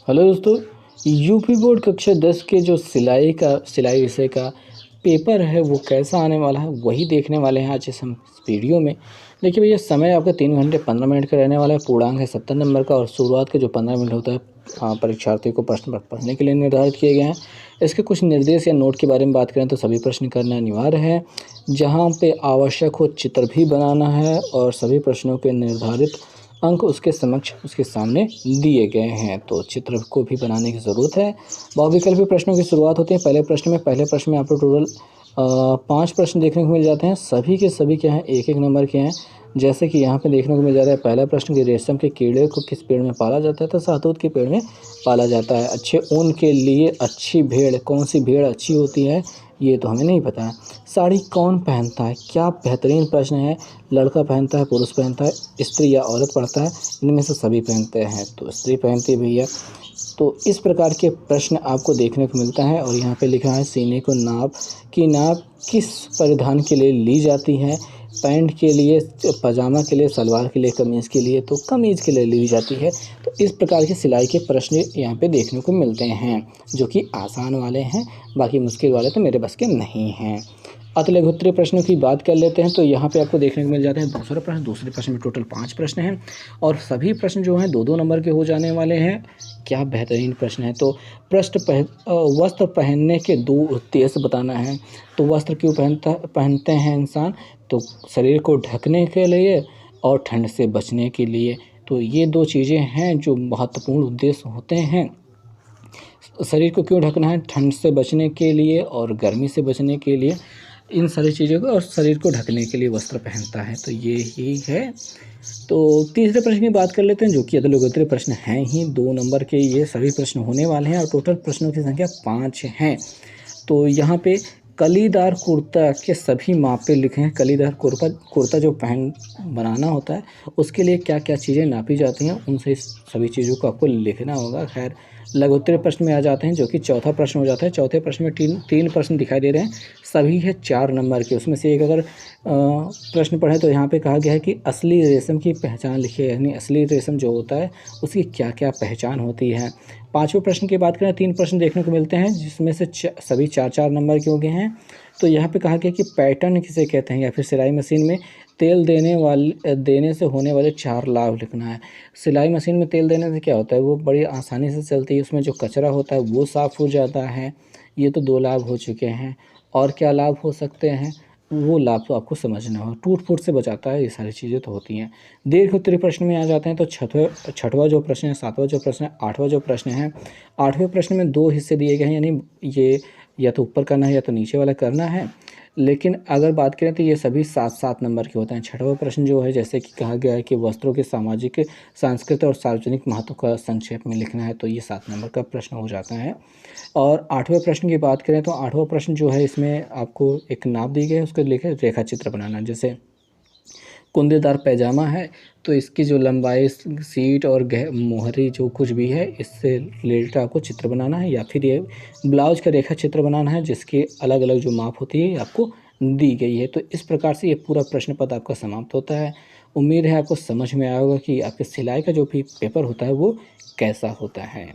Hello दोस्तों, UP board कक्षा 10 के जो सिलाई विषय का पेपर है वो कैसा आने वाला है वही देखने वाले हैं आज इस वीडियो में। देखिए भैया, समय आपका 3 घंटे 15 मिनट का रहने वाला है। पूर्णांक है 70 नंबर का और शुरुआत के जो 15 मिनट होता है परीक्षार्थी को प्रश्न पढ़ने के लिए निर्धारित किए गए हैं। इसके कुछ निर्देश या नोट के बारे में बात करें तो सभी प्रश्न करना अनिवार्य है। जहाँ पे आवश्यक हो चित्र भी बनाना है और सभी प्रश्नों के निर्धारित अंक उसके सामने दिए गए हैं, तो चित्र को भी बनाने की ज़रूरत है। बहुविकल्पी प्रश्नों की शुरुआत होती है पहले प्रश्न में आपको टोटल 5 प्रश्न देखने को मिल जाते हैं। सभी के सभी क्या हैं, एक नंबर के हैं। जैसे कि यहाँ पे देखने को मिल जाता है पहला प्रश्न कि रेशम के कीड़े को किस पेड़ में पाला जाता है, तो शहतूत के पेड़ में पाला जाता है। अच्छे ऊन के लिए अच्छी भेड़, कौन सी भेड़ अच्छी होती है ये तो हमें नहीं पता है। साड़ी कौन पहनता है, क्या बेहतरीन प्रश्न है। लड़का पहनता है, पुरुष पहनता है, स्त्री या औरत पहनता है, इनमें से सभी पहनते हैं, तो स्त्री पहनती है भैया। तो इस प्रकार के प्रश्न आपको देखने को मिलता है। और यहाँ पे लिखा है सीने को नाप किस परिधान के लिए ली जाती है। पैंट के लिए, पजामा के लिए, सलवार के लिए, कमीज़ के लिए तो कमीज़ के लिए ली जाती है। तो इस प्रकार के सिलाई के प्रश्न यहाँ पे देखने को मिलते हैं जो कि आसान वाले हैं, बाकी मुश्किल वाले तो मेरे बस के नहीं हैं। अतलघुत्तरीय प्रश्नों की बात कर लेते हैं तो यहाँ पे आपको देखने को मिल जाते हैं दूसरे प्रश्न में टोटल 5 प्रश्न हैं और सभी प्रश्न जो हैं 2-2 नंबर के हो जाने वाले हैं। क्या बेहतरीन प्रश्न है। तो वस्त्र पहनने के 2 उद्देश्य बताना है। तो वस्त्र क्यों पहनते हैं इंसान, तो शरीर को ढकने के लिए और ठंड से बचने के लिए। तो ये 2 चीज़ें हैं जो महत्वपूर्ण उद्देश्य होते हैं। शरीर को क्यों ढकना है, ठंड से बचने के लिए और गर्मी से बचने के लिए, इन सारी चीज़ों को और शरीर को ढकने के लिए वस्त्र पहनता है, तो ये ही है। तो तीसरे प्रश्न की बात कर लेते हैं जो कि अतलघुत्तरीय प्रश्न हैं ही, 2 नंबर के ये सभी प्रश्न होने वाले हैं और टोटल प्रश्नों की संख्या 5 हैं। तो यहाँ पे कलीदार कुर्ता के सभी मापे लिखे हैं। कलीदार कुर्ता जो बनाना होता है उसके लिए क्या क्या चीज़ें नापी जाती हैं, उनसे सभी चीज़ों को आपको लिखना होगा। खैर, लघुत्तरीय प्रश्न में आ जाते हैं जो कि चौथा प्रश्न हो जाता है। चौथे प्रश्न में तीन प्रश्न दिखाई दे रहे हैं, सभी है 4 नंबर के। उसमें से एक अगर प्रश्न पढ़े तो यहाँ पे कहा गया है कि असली रेशम की पहचान लिखिए, यानी असली रेशम जो होता है उसकी क्या क्या पहचान होती है। 5वें प्रश्न की बात करें, 3 प्रश्न देखने को मिलते हैं जिसमें से सभी 4-4 नंबर के हो गए हैं। तो यहाँ पे कहा गया कि पैटर्न किसे कहते हैं, या फिर सिलाई मशीन में तेल देने से होने वाले 4 लाभ लिखना है। सिलाई मशीन में तेल देने से क्या होता है, वो बड़ी आसानी से चलती है, उसमें जो कचरा होता है वो साफ़ हो जाता है। ये तो 2 लाभ हो चुके हैं। और क्या लाभ हो सकते हैं, वो लाभ तो आपको समझना होगा। टूट-फूट से बचाता है, ये सारी चीज़ें तो होती हैं। दीर्घ-उत्तरीय प्रश्न में आ जाते हैं तो छठवां जो प्रश्न है, 7वां जो प्रश्न है, 8वां जो प्रश्न है। 8वें प्रश्न में 2 हिस्से दिए गए हैं, यानी ये या तो ऊपर करना है या तो नीचे वाला करना है। लेकिन अगर बात करें तो ये सभी 7-7 नंबर के होते हैं। छठवां प्रश्न जो है, जैसे कि कहा गया है कि वस्त्रों के सामाजिक, सांस्कृतिक और सार्वजनिक महत्व का संक्षेप में लिखना है, तो ये 7 नंबर का प्रश्न हो जाता है। और 8वें प्रश्न की बात करें तो 8वां प्रश्न जो है, इसमें आपको एक नाप दी गई है, उसके लेके रेखा चित्र बनाना है। जैसे कुंदेदार पैजामा है तो इसकी जो लंबाई, सीट और मोहरी जो कुछ भी है, इससे रिलेटेड आपको चित्र बनाना है। या फिर ये ब्लाउज का रेखा चित्र बनाना है जिसकी अलग अलग जो माप होती है आपको दी गई है। तो इस प्रकार से ये पूरा प्रश्न पत्र आपका समाप्त होता है। उम्मीद है आपको समझ में आया होगा कि आपके सिलाई का जो भी पेपर होता है वो कैसा होता है।